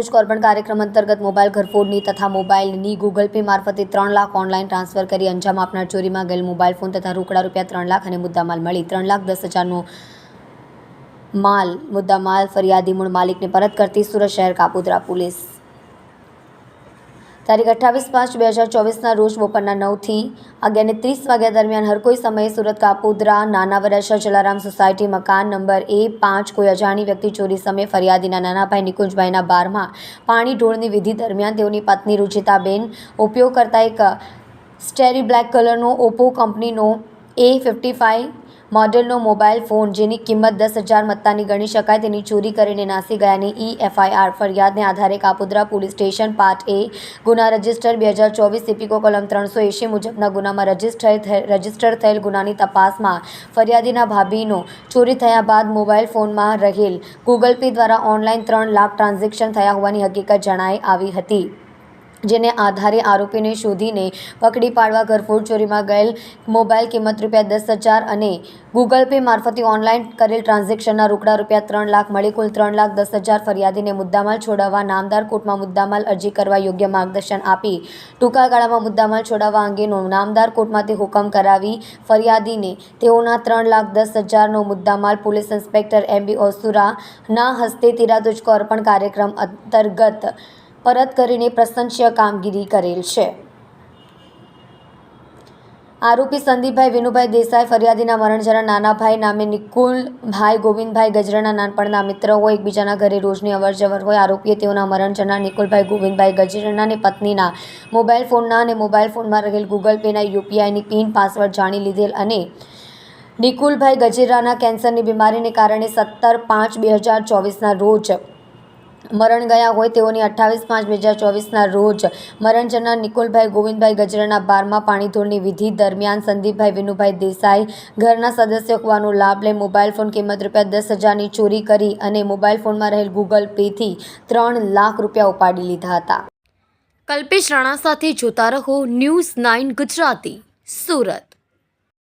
તુझको અર્પણ કાર્યક્રમ અંતર્ગત મોબાઈલ ઘરફોડની તથા મોબાઈલની ગૂગલ પે મારફતે 3 લાખ ઓનલાઈન ટ્રાન્સફર કરી અંજામ આપનાર ચોરીમાં ગયેલ મોબાઈલ ફોન તથા રોકડા રૂપિયા 3 લાખ અને મુદ્દામાલ મળી 3,10,000નો મુદ્દામાલ ફરિયાદી મૂળ માલિકને પરત કરતી સુરત શહેર કાપોદ્રા પોલીસ તારીખ 28/5/2024ના રોજ બપોરના 9 થી 11:30 વાગ્યા દરમિયાન હર કોઈ સમયે સુરત કાપોદ્રા નાના વરાછા જલારામ સોસાયટી મકાન નંબર A5 કોઈ અજાણી વ્યક્તિ ચોરી સમયે ફરિયાદીના નાના ભાઈ નિકુંજભાઈના બારમાં પાણી ઢોળની વિધિ દરમિયાન તેઓની પત્ની રુચિતાબેન ઉપયોગ કરતા એક સ્ટેરી બ્લેક કલરનો ઓપ્પો કંપનીનો A55 મોડેલનો મોબાઈલ ફોન જેની કિંમત 10,000 મત્તાની ગણી શકાય તેની ચોરી કરીને નાસી ગયાની FIR ફરિયાદને આધારે Kapodra police station part A ગુના રજિસ્ટર 2024 સિપિકો કલમ 380 મુજબના ગુનામાં રજિસ્ટર થયેલ ગુનાની તપાસમાં ફરિયાદીના ભાભીનો ચોરી થયા બાદ મોબાઈલ ફોનમાં રહેલ ગૂગલ પે દ્વારા ઓનલાઈન 3 લાખ ટ્રાન્ઝેક્શન થયા હોવાની હકીકત જણાઈ આવી હતી, જેને આધારે આરોપીને શોધીને પકડી પાડવા ઘરફોડ ચોરીમાં ગયેલ મોબાઈલ કિંમત રૂપિયા 10,000 અને ગૂગલ પે મારફતે ઓનલાઈન કરેલ ટ્રાન્ઝેક્શનના રોકડા રૂપિયા 3 લાખ મળી કુલ 3,10,000 ફરિયાદીને મુદ્દામાલ છોડાવવા નામદાર કોર્ટમાં મુદ્દામાલ અરજી કરવા યોગ્ય માર્ગદર્શન આપી ટૂંકા ગાળામાં મુદ્દામાલ છોડાવવા અંગેનો નામદાર કોર્ટમાંથી હુકમ કરાવી ફરિયાદીને તેઓના 3,10,000નો મુદ્દામાલ પોલીસ ઇન્સ્પેક્ટર MB ઓસુરાના હસ્તે તેરા તુझको અર્પણ કાર્યક્રમ અંતર્ગત પરત કરીને પ્રશંસનીય કામગીરી કરેલ છે. આરોપી સંદીપભાઈ વિનુભાઈ દેસાઈ ફરિયાદીના મરણ જનાર નાના ભાઈ નામે નિકુલભાઈ ગોવિંદભાઈ ગજરાના નાનપણના મિત્ર હોય, એકબીજાના ઘરે રોજની અવરજવર હોય. આરોપીએ તેઓના મરણ જનાર નિકુલભાઈ ગોવિંદભાઈ ગજરાના પત્નીના મોબાઈલ ફોનના અને મોબાઈલ ફોનમાં રહેલ ગૂગલ પેના UPIની પિન પાસવર્ડ જાણી લીધેલ અને નિકુલભાઈ ગજેરાના કેન્સરની બીમારીને કારણે 17/5/2024ના રોજ મરણ ગયા હોય. તેઓની 28/5/2024ના રોજ મરણ જનાર નિકુલભાઈ ગોવિંદભાઈ ગજરાના બારમાં પાણીઢોળની વિધિ દરમિયાન સંદીપભાઈ વિનુભાઈ દેસાઈ ઘરના સદસ્ય હોવાનો લાભ લઈ મોબાઈલ ફોન કિંમત રૂપિયા 10,000ની ચોરી કરી અને મોબાઈલ ફોનમાં રહેલ ગૂગલ પેથી 3 લાખ રૂપિયા ઉપાડી લીધા હતા. કલ્પેશ રાણા સાથે જોતા રહો News 9 ગુજરાતી, સુરત.